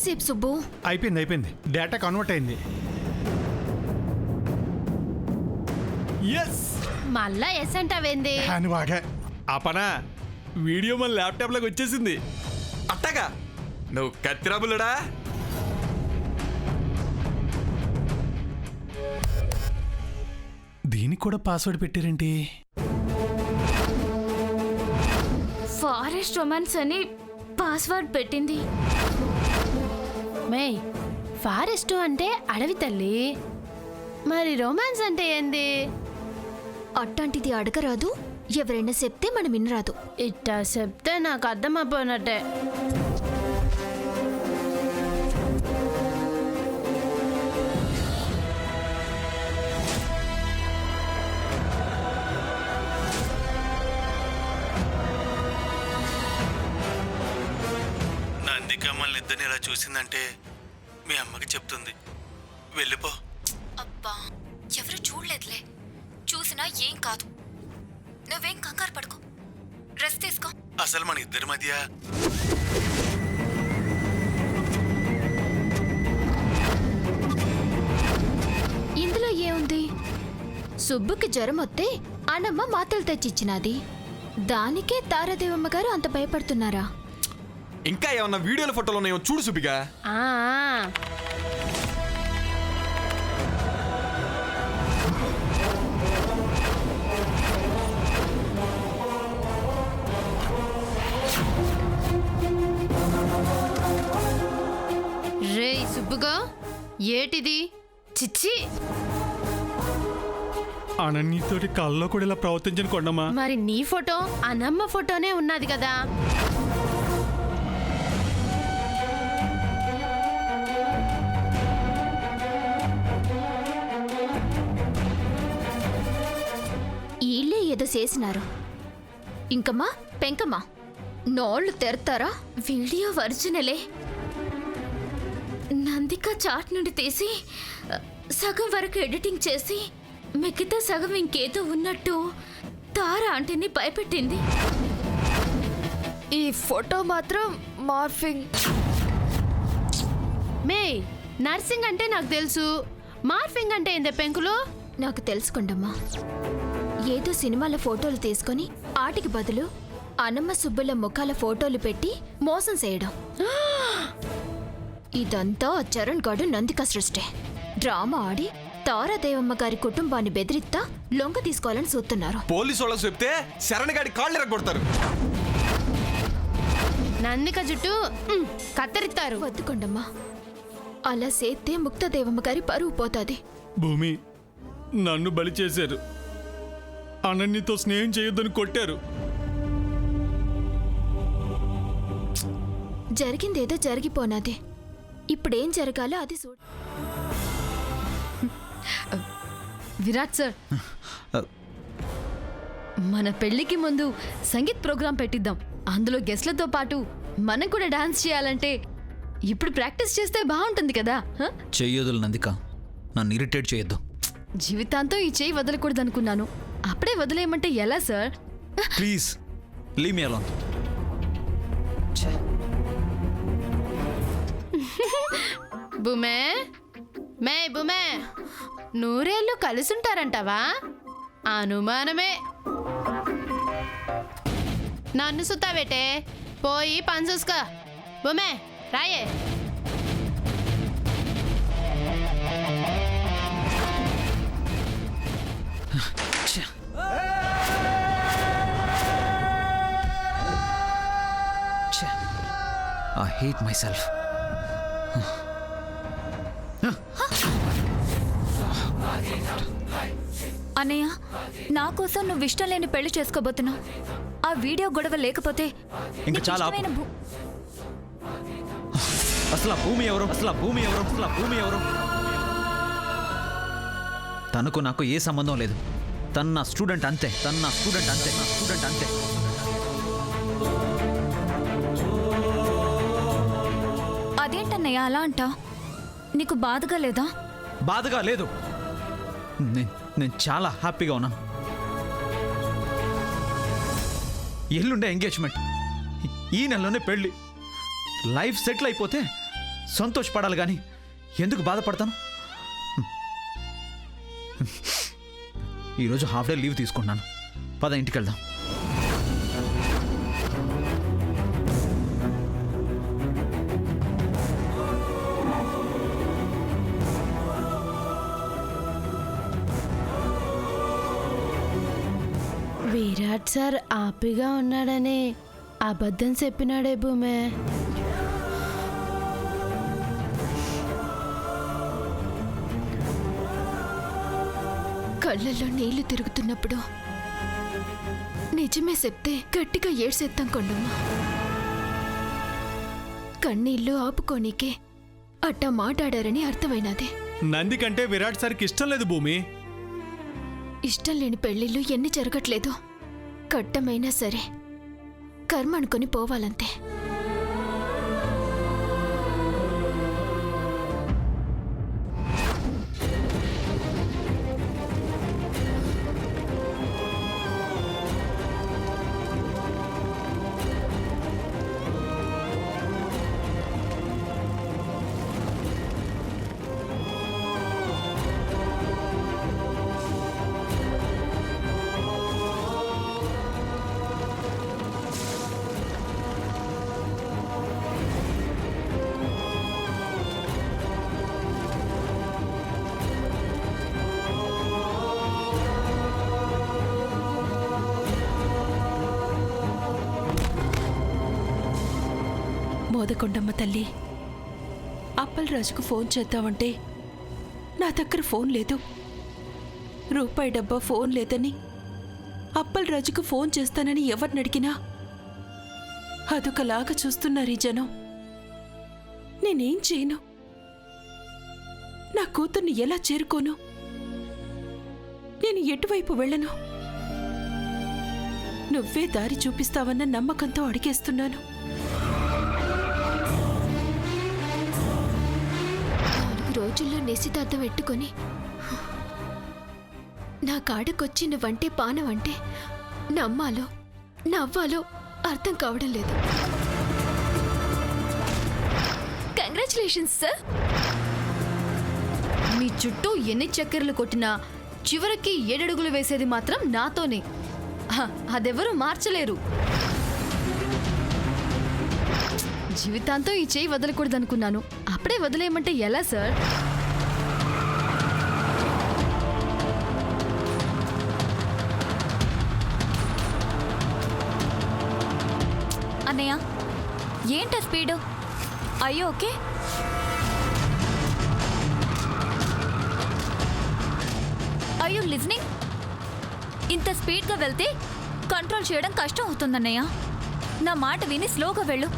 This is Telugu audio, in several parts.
ఎంతసేపు సుబ్బు? అయిపోయింది డేటా కన్వర్ట్ అయింది. మళ్ళా ఎస్ అంటావేంది? ఆ పనా వీడియో మన ల్యాప్టాప్ లాగా వచ్చేసింది. అట్టగా నువ్వు కత్తిరాబులుడా. దీనికి కూడా పాస్వర్డ్ పెట్టారేంటి? ఫారెస్ట్ రొమాన్స్ అని పాస్వర్డ్ పెట్టింది. మే ఫారెస్ట్ అంటే అడవి తల్లి, మరి రొమాన్స్ అంటే ఏంది? అట్లాంటిది అడగరాదు, ఎవరైనా చెప్తే మనం వినరాదు. ఇట్టా చెప్తే నాకు అర్థమైపోయినట్టే. నందిక మళ్ళీ ఇద్దరిని ఇలా చూసిందంటే మీ అమ్మకి చెప్తుంది, వెళ్ళిపో. అబ్బా, ఎవరు చూడలేదులే. చూసినా ఏం కాదు, నువ్వేం కంగారు పడుకో, రెస్ట్ తీసుకో. అసలు మన ఇద్దరి మధ్య ఇందులో ఏముంది? సుబ్బుకి జ్వరం వస్తే అన్నమ్మ మాత్రలు తెచ్చిచ్చినది, దానికే తారాదేవమ్మ గారు అంత భయపడుతున్నారా? ఇంకా ఏమన్నా వీడియోల ఫోటోలు ఉన్నాయో చూడు సుబిగా. రే సుబ్బుగా, ఏటిది? చిచ్చి, అనన్యతోటి కల్లో కూడా ఇలా ప్రవర్తించను కొండమ్మా. మరి నీ ఫోటో అన్నమ్మ ఫోటోనే ఉన్నది కదా. వీళ్ళే ఏదో చేసినారు. ఇంకమ్మా పెంకమ్మా, నోళ్ళు తెరతారా? వీడియో ఒరిజినలే. నందిక చాట్ నుండి తీసి సగం వరకు ఎడిటింగ్ చేసి మిగతా సగం ఇంకేదో ఉన్నట్టు తారా ఆంటీని భయపెట్టింది. ఈ ఫోటో మాత్రం మార్ఫింగ్. మే నర్సింగ్ అంటే నాకు తెలుసు, మార్ఫింగ్ అంటే ఏందే పెంకులు? నాకు తెలుసుకుండమ్మా. ఏదో సినిమాల ఫోటోలు తీసుకొని ఆటికి బదులు అన్నమ్మ సుబ్బుల ముఖాల ఫోటోలు పెట్టి మోసం చేయడం. ఇదంతా చరణ్ గాడు నందిక సృష్టి. డ్రామా ఆడి తారాదేవమ్మ గారి కుటుంబాన్ని బెదిరిస్తా లొంగ తీసుకోవాలని చూస్తున్నారు. పోలీసు వాళ్ళకి చెప్తే శరణ్ గాడి కాళ్ళు ఎరగొడతారు. నందిక జుట్టు కత్తరిస్తారు. వద్దుకొండమ్మా, అలా చేస్తే ముక్తదేవమ్మ గారి పరువు పోతాది. భూమి, నన్ను బలి చేశారు, అనన్యతో స్నేహం చేయొద్దని కొట్టారు. జరిగిందేదో జరిగిపోనాది, ఇప్పుడేం జరగాలో అది చూడు. విరాట్ సార్, మన పెళ్లికి ముందు సంగీత్ ప్రోగ్రాం పెట్టిద్దాం. అందులో గెస్ట్లతో పాటు మనం కూడా డాన్స్ చేయాలంటే ఇప్పుడు ప్రాక్టీస్ చేస్తే బాగుంటుంది కదా. చెయ్యొద్దు నందిక, నన్ను ఇరిటేట్ చేయొద్దు. జీవితాంతం ఈ చేయి వదలకూడదు అనుకున్నాను, అప్పుడే వదిలేయమంటే ఎలా sir? Please leave me alone. బుమే మే బుమే, నూరేళ్ళు కలిసుంటారంటావా? అనుమానమే. నన్ను సుత్తావేటే, పోయి పని చూసుకో. బుమే రాయే. I hate myself. అన్నయ్య, నా కోసం నువ్వు ఇష్టం లేని పెళ్లి చేసుకోబోతున్నావు. ఆ వీడియో గొడవ లేకపోతే ఇంకా చాలా అసలు భూమి ఎవరు? తనకు నాకు ఏ సంబంధం లేదు. తను నా స్టూడెంట్ అంతే. అదేంటన్నయ్య అలా అంటా? నీకు బాధగా లేదా? బాధగా లేదు, నేను చాలా హ్యాపీగా ఉన్నాను. ఎల్లుండే ఎంగేజ్మెంట్, ఈ నెలలోనే పెళ్ళి. లైఫ్ సెటిల్ అయిపోతే సంతోషపడాలి కానీ ఎందుకు బాధపడతాను? ఈరోజు హాఫ్ డే లీవ్ తీసుకున్నాను. పద ఇంటికి వెళ్దాం. విరాట్ సార్ ఆపిగా ఉన్నాడని అబద్ధం చెప్పినాడే భూమే. కళ్ళల్లో నీళ్లు తిరుగుతున్నప్పుడు నిజమే చెప్తే గట్టిగా ఏడ్సేద్దాం కొండమ్మ. కన్నీళ్లు ఆపుకోనీకే అట్టా మాట్లాడారని అర్థమైనది. నంది కంటే విరాట్ సార్కి ఇష్టం లేదు భూమి. ఇష్టం లేని పెళ్లిళ్ళు ఎన్ని జరగట్లేదు. కట్టమైనా సరే కర్మ అనుకొని పోవాలంతే. మోదకొండమ్మ తల్లి, అప్పల్ రాజుకు ఫోన్ చేద్దామంటే నా దగ్గర ఫోన్ లేదు. రూపాయి డబ్బా ఫోన్ లేదని అప్పల్ రాజుకు ఫోన్ చేస్తానని ఎవరిని అడిగినా అదొకలాగా చూస్తున్నారు ఈ జనం. నేనేం చేయను? నా కూతుర్ని ఎలా చేరుకోను? నేను ఎటువైపు వెళ్ళను? నువ్వే దారి చూపిస్తావన్న నమ్మకంతో అడిగేస్తున్నాను. 4 రోజుల్లో నిశ్చితార్థం పెట్టుకొని నా కాడకొచ్చి నువ్వంటే పానవంటే నమ్మాలో నవ్వాలో అర్థం కావడం లేదు. Congratulations sir. మీ చుట్టూ ఎన్ని చక్కెరలు కొట్టినా చివరికి 7 అడుగులు వేసేది మాత్రం నాతోనే. అదెవరూ మార్చలేరు. జీవితాంతం ఈ చేయి వదలకూడదనుకున్నాను. అప్పుడే వదిలేయమంటే ఎలా సార్? అన్నయ్య ఏంట స్పీడు? అయ్యో ఓకే. అయ్యో లిజనింగ్. ఇంత స్పీడ్గా వెళ్తే కంట్రోల్ చేయడం కష్టం అవుతుందన్నయ్య. నా మాట విని స్లోగా వెళ్ళు.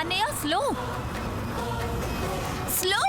అన్నయ్య స్లో స్లో.